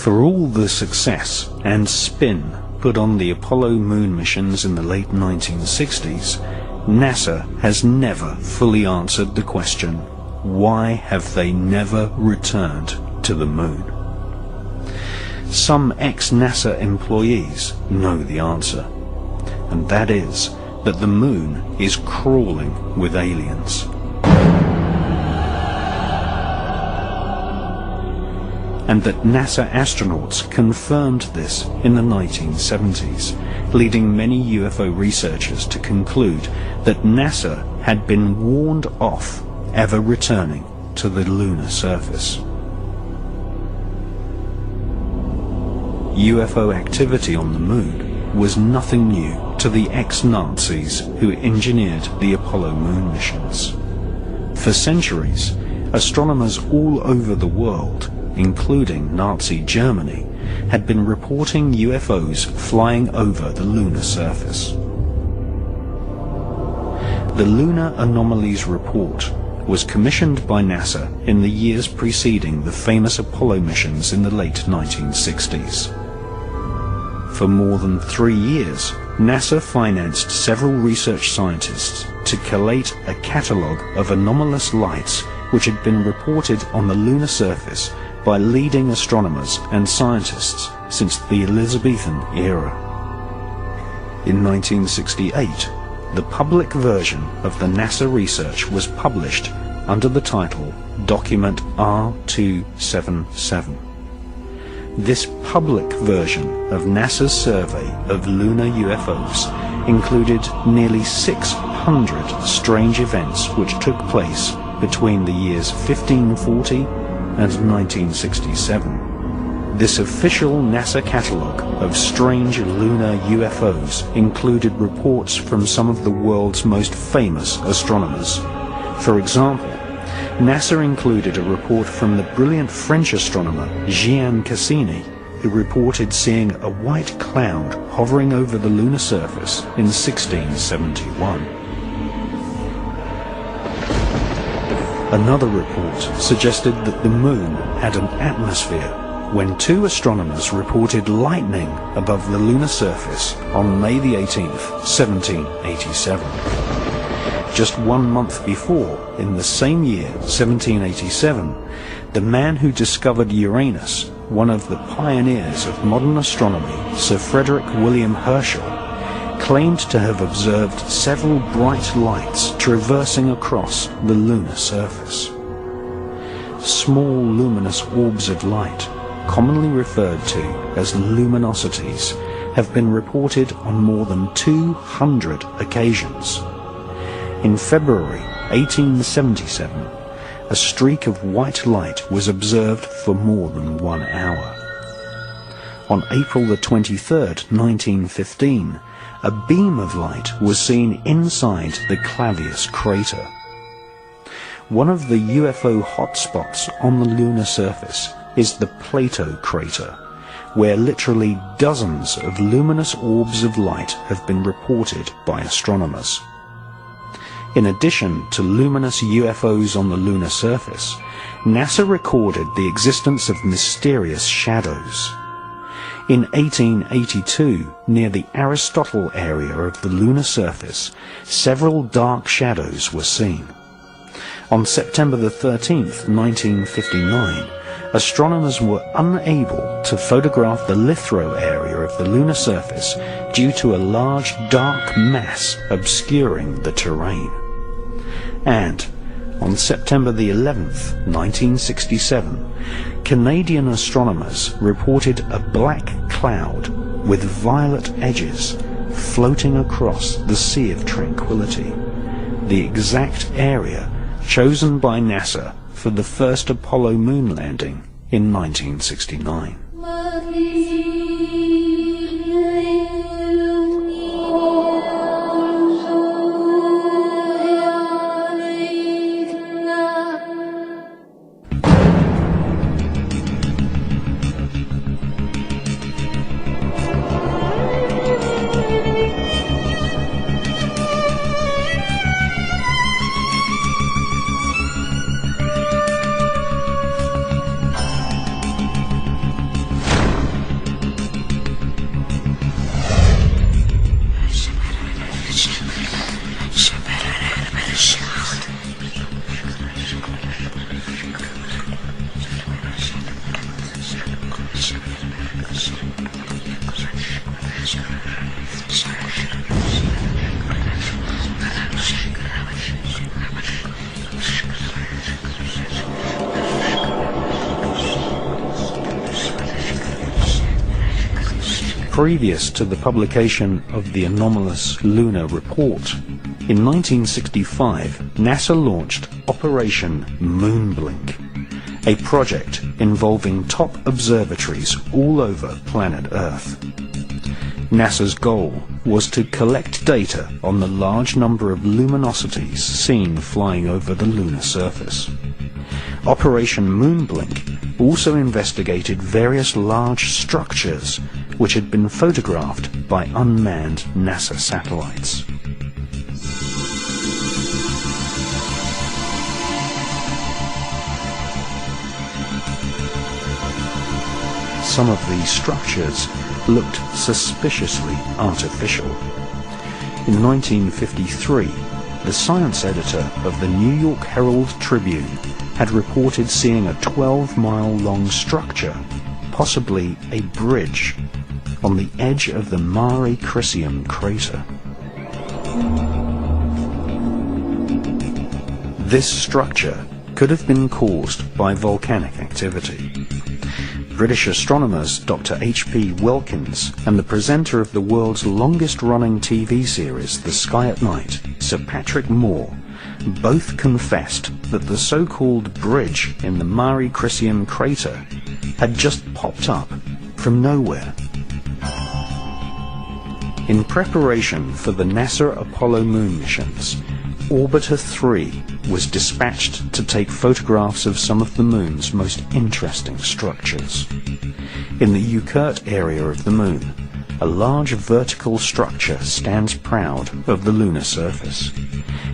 For all the success and spin put on the Apollo moon missions in the late 1960s, NASA has never fully answered the question, why have they never returned to the moon? Some ex-NASA employees know the answer, and that is that the moon is crawling with aliens. And that NASA astronauts confirmed this in the 1970s, leading many UFO researchers to conclude that NASA had been warned off ever returning to the lunar surface. UFO activity on the moon was nothing new to the ex-Nazis who engineered the Apollo moon missions. For centuries, astronomers all over the world, including Nazi Germany, had been reporting UFOs flying over the lunar surface. The Lunar Anomalies Report was commissioned by NASA in the years preceding the famous Apollo missions in the late 1960s. For more than 3 years, NASA financed several research scientists to collate a catalogue of anomalous lights which had been reported on the lunar surface by leading astronomers and scientists since the Elizabethan era. In 1968, the public version of the NASA research was published under the title Document R277. This public version of NASA's survey of lunar UFOs included nearly 600 strange events which took place between the years 1540 and 1967. This official NASA catalogue of strange lunar UFOs included reports from some of the world's most famous astronomers. For example, NASA included a report from the brilliant French astronomer Jean Cassini, who reported seeing a white cloud hovering over the lunar surface in 1671. Another report suggested that the moon had an atmosphere when 2 astronomers reported lightning above the lunar surface on May the 18th, 1787. Just 1 month before, in the same year, 1787, the man who discovered Uranus, one of the pioneers of modern astronomy, Sir Frederick William Herschel, claimed to have observed several bright lights traversing across the lunar surface. Small luminous orbs of light, commonly referred to as luminosities, have been reported on more than 200 occasions. In February 1877, a streak of white light was observed for more than 1 hour. On April the 23rd, 1915, a beam of light was seen inside the Clavius crater. One of the UFO hotspots on the lunar surface is the Plato crater, where literally dozens of luminous orbs of light have been reported by astronomers. In addition to luminous UFOs on the lunar surface, NASA recorded the existence of mysterious shadows. In 1882, near the Aristotle area of the lunar surface, several dark shadows were seen. On September the 13th, 1959, astronomers were unable to photograph the lithosphere area of the lunar surface due to a large dark mass obscuring the terrain. And on September the 11th, 1967, Canadian astronomers reported a black cloud with violet edges floating across the Sea of Tranquility, the exact area chosen by NASA for the first Apollo moon landing in 1969. Previous to the publication of the anomalous lunar report, in 1965, NASA launched Operation Moonblink, a project involving top observatories all over planet Earth. NASA's goal was to collect data on the large number of luminosities seen flying over the lunar surface. Operation Moonblink also investigated various large structures which had been photographed by unmanned NASA satellites. Some of these structures looked suspiciously artificial. In 1953, the science editor of the New York Herald Tribune had reported seeing a 12-mile-long structure, possibly a bridge, on the edge of the Mare Crisium crater. This structure could have been caused by volcanic activity. British astronomers Dr. H.P. Wilkins and the presenter of the world's longest-running TV series, The Sky at Night, Sir Patrick Moore, both confessed that the so-called bridge in the Mare Crisium crater had just popped up from nowhere. In preparation for the NASA Apollo moon missions, Orbiter 3 was dispatched to take photographs of some of the moon's most interesting structures. In the Uckert area of the moon, a large vertical structure stands proud of the lunar surface.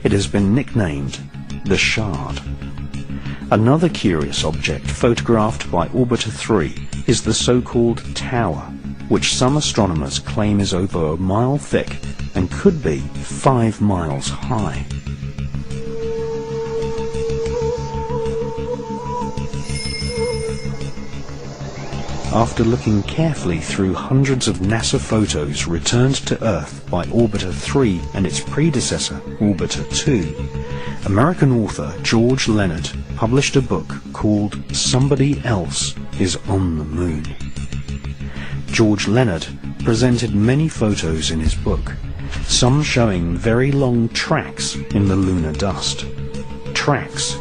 It has been nicknamed the Shard. Another curious object photographed by Orbiter 3 is the so-called Tower, which some astronomers claim is over a mile thick and could be 5 miles high. After looking carefully through hundreds of NASA photos returned to Earth by Orbiter 3 and its predecessor, Orbiter 2, American author George Leonard published a book called Somebody Else is on the Moon. George Leonard presented many photos in his book, some showing very long tracks in the lunar dust, tracks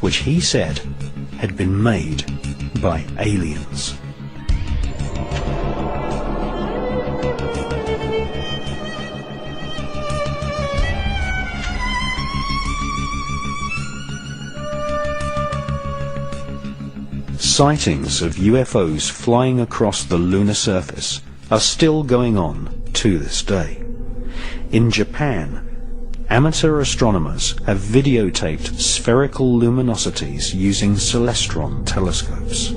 which he said had been made by aliens. Sightings of UFOs flying across the lunar surface are still going on to this day. In Japan, amateur astronomers have videotaped spherical luminosities using celestron telescopes.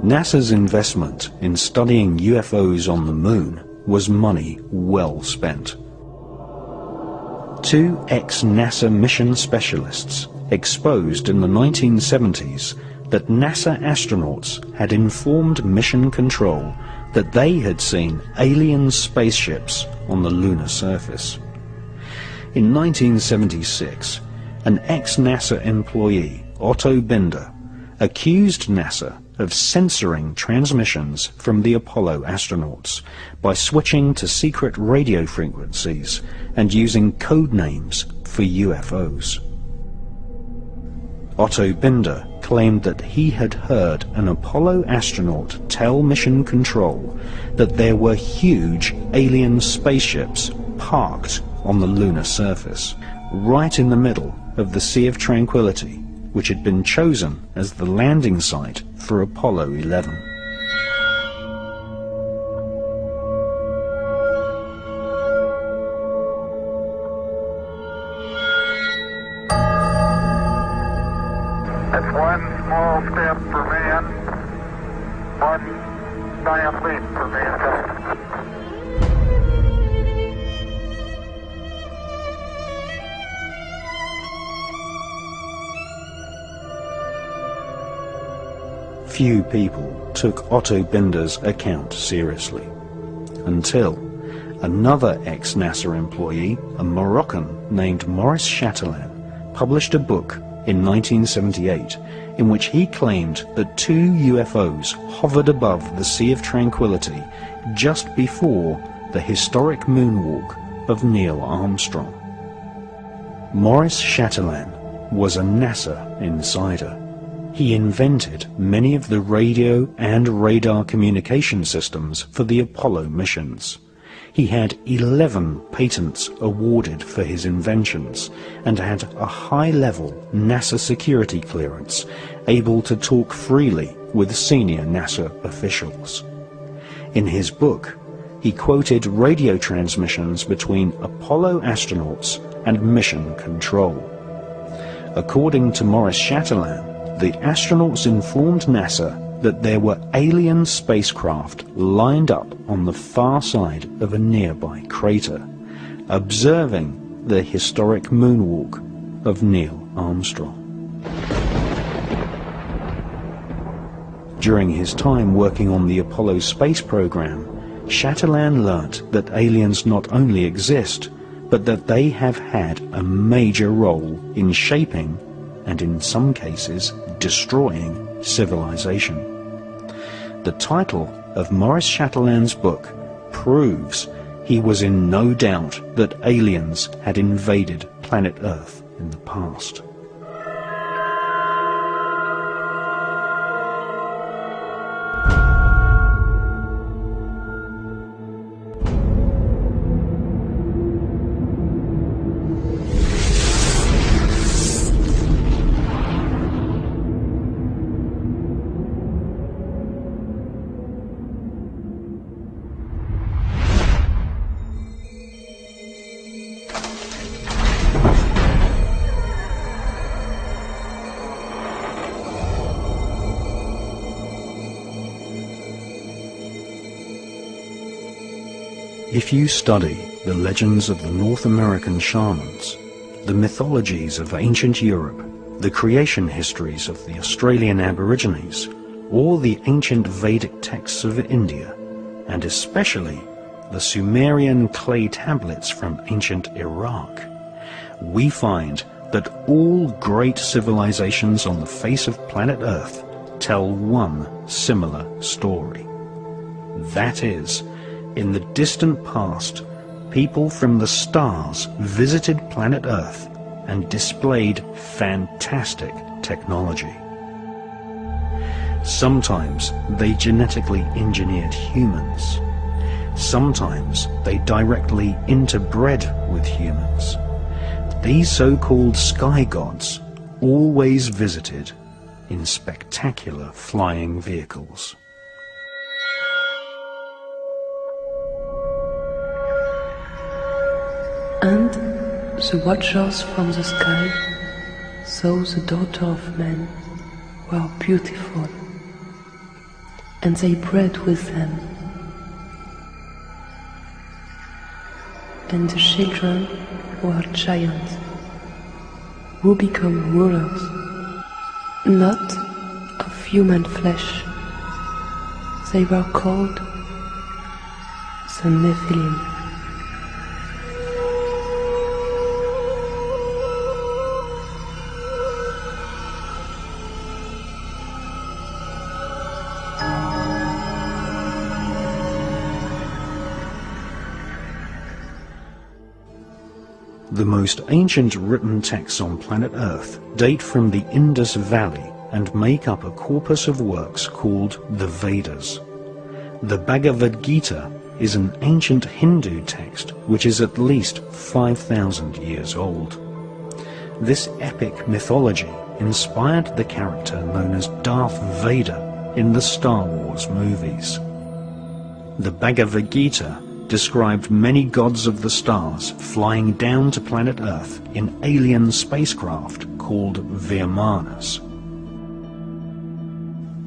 NASA's investment in studying UFOs on the moon was money well spent. Two ex-NASA mission specialists exposed in the 1970s that NASA astronauts had informed mission control that they had seen alien spaceships on the lunar surface. In 1976, an ex-NASA employee, Otto Binder, accused NASA of censoring transmissions from the Apollo astronauts by switching to secret radio frequencies and using code names for UFOs. Otto Binder claimed that he had heard an Apollo astronaut tell Mission Control that there were huge alien spaceships parked on the lunar surface, right in the middle of the Sea of Tranquility, which had been chosen as the landing site for Apollo 11. That's one small step for man, one giant leap for mankind. Few people took Otto Binder's account seriously, until another ex-NASA employee, a Moroccan named Maurice Chatelain, published a book in 1978 in which he claimed that two UFOs hovered above the Sea of Tranquility just before the historic moonwalk of Neil Armstrong. Maurice Chatelain was a NASA insider. He invented many of the radio and radar communication systems for the Apollo missions. He had 11 patents awarded for his inventions and had a high-level NASA security clearance, able to talk freely with senior NASA officials. In his book, he quoted radio transmissions between Apollo astronauts and Mission Control. According to Maurice Chatelain, the astronauts informed NASA that there were alien spacecraft lined up on the far side of a nearby crater, observing the historic moonwalk of Neil Armstrong. During his time working on the Apollo space program, Chatelain learnt that aliens not only exist, but that they have had a major role in shaping, and in some cases destroying, civilization. The title of Maurice Chatelain's book proves he was in no doubt that aliens had invaded planet Earth in the past. If you study the legends of the North American shamans, the mythologies of ancient Europe, the creation histories of the Australian Aborigines, or the ancient Vedic texts of India, and especially the Sumerian clay tablets from ancient Iraq, we find that all great civilizations on the face of planet Earth tell one similar story. That is, in the distant past, people from the stars visited planet Earth and displayed fantastic technology. Sometimes they genetically engineered humans. Sometimes they directly interbred with humans. These so-called sky gods always visited in spectacular flying vehicles. And the watchers from the sky saw the daughter of man were beautiful. and they bred with them. And the children were giants, who become rulers, not of human flesh. They were called the Nephilim. The most ancient written texts on planet Earth date from the Indus Valley and make up a corpus of works called the Vedas. The Bhagavad Gita is an ancient Hindu text which is at least 5,000 years old. This epic mythology inspired the character known as Darth Vader in the Star Wars movies. The Bhagavad Gita described many gods of the stars flying down to planet Earth in alien spacecraft called Vimanas.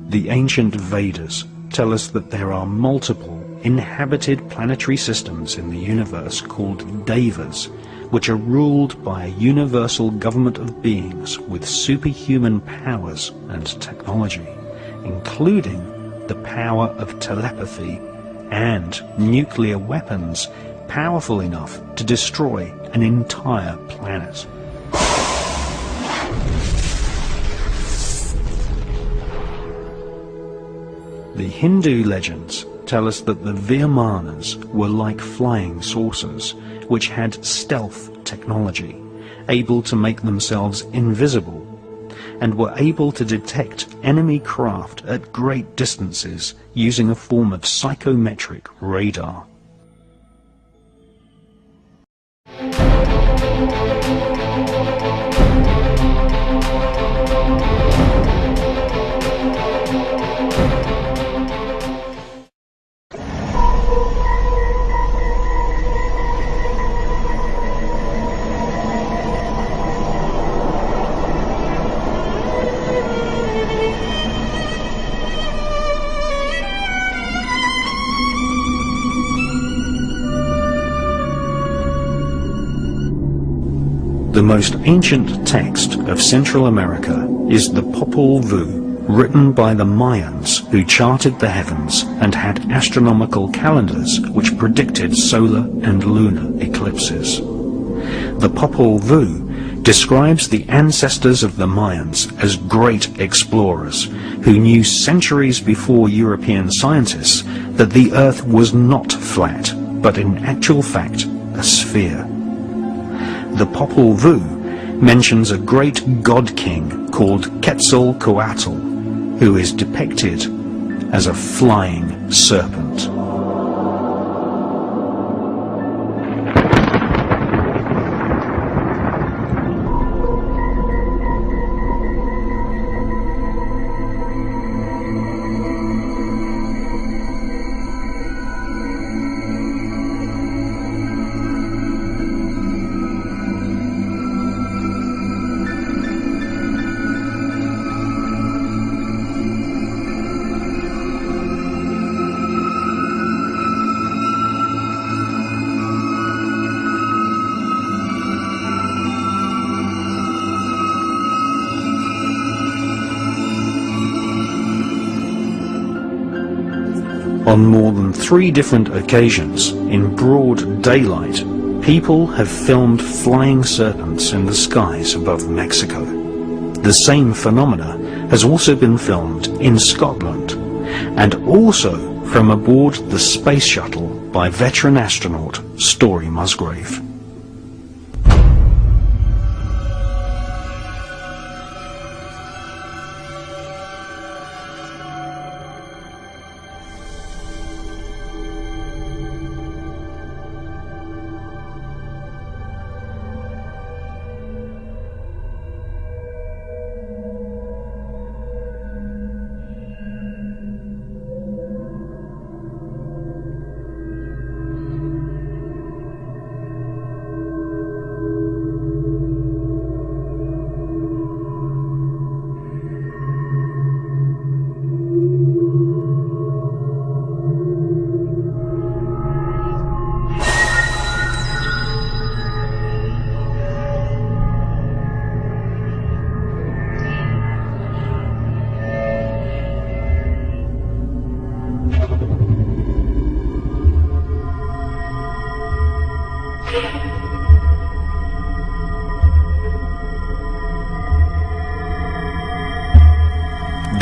The ancient Vedas tell us that there are multiple inhabited planetary systems in the universe called Devas, which are ruled by a universal government of beings with superhuman powers and technology, including the power of telepathy and nuclear weapons powerful enough to destroy an entire planet. The Hindu legends tell us that the Vimanas were like flying saucers, which had stealth technology, able to make themselves invisible, and were able to detect enemy craft at great distances using a form of psychometric radar. The most ancient text of Central America is the Popol Vuh, written by the Mayans who charted the heavens and had astronomical calendars which predicted solar and lunar eclipses. The Popol Vuh describes the ancestors of the Mayans as great explorers who knew centuries before European scientists that the Earth was not flat, but in actual fact a sphere. The Popol Vuh mentions a great god-king called Quetzalcoatl, who is depicted as a flying serpent. On more than 3 different occasions, in broad daylight, people have filmed flying serpents in the skies above Mexico. The same phenomena has also been filmed in Scotland, and also from aboard the space shuttle by veteran astronaut Story Musgrave.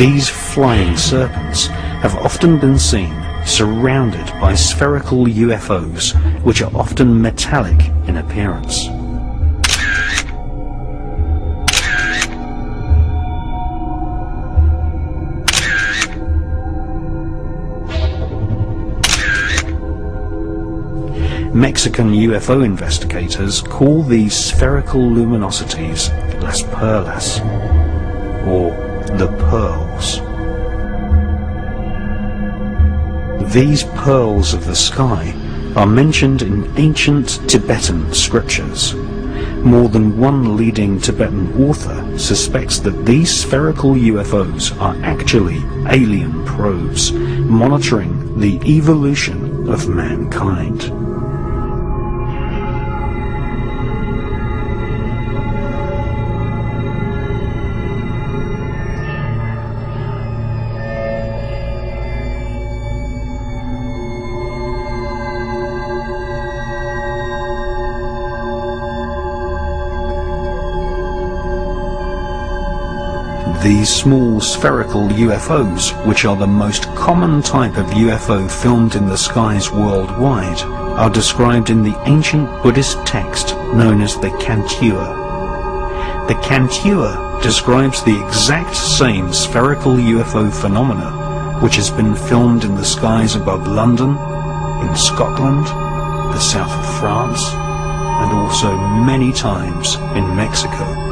These flying serpents have often been seen surrounded by spherical UFOs, which are often metallic in appearance. Mexican UFO investigators call these spherical luminosities las perlas, or the pearls. These pearls of the sky are mentioned in ancient Tibetan scriptures. More than one leading Tibetan author suspects that these spherical UFOs are actually alien probes monitoring the evolution of mankind. These small spherical UFOs, which are the most common type of UFO filmed in the skies worldwide, are described in the ancient Buddhist text known as the Cantua. The Cantua describes the exact same spherical UFO phenomena which has been filmed in the skies above London, in Scotland, the south of France, and also many times in Mexico.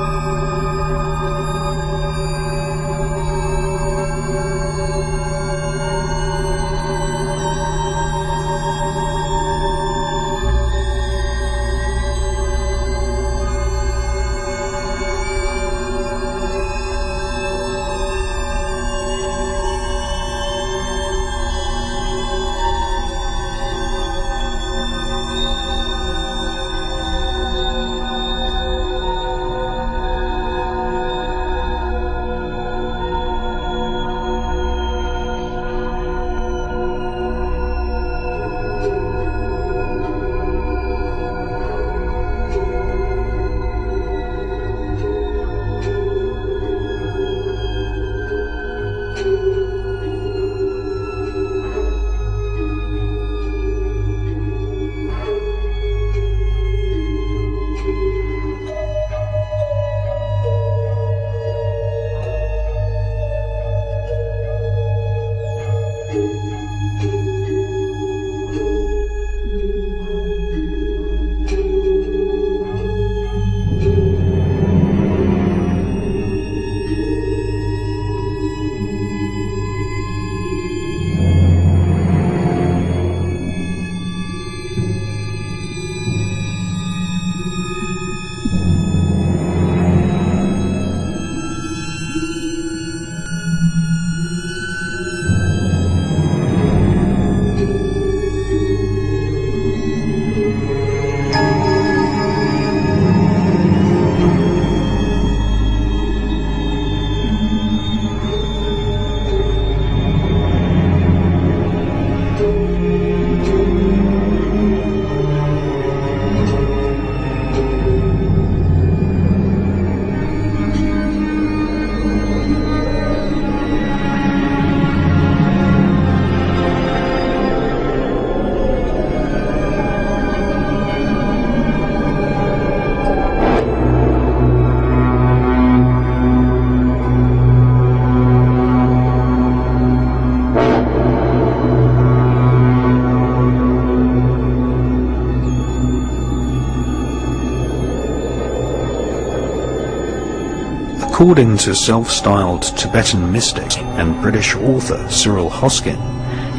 According to self-styled Tibetan mystic and British author Cyril Hoskin,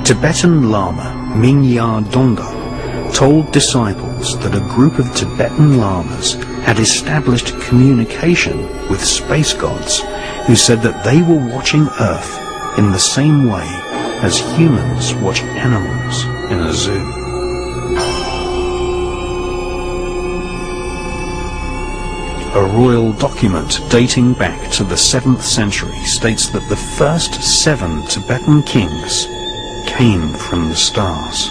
Tibetan Lama Minya Donga told disciples that a group of Tibetan lamas had established communication with space gods who said that they were watching Earth in the same way as humans watch animals in a zoo. A royal document dating back to the 7th century states that the first 7 Tibetan kings came from the stars.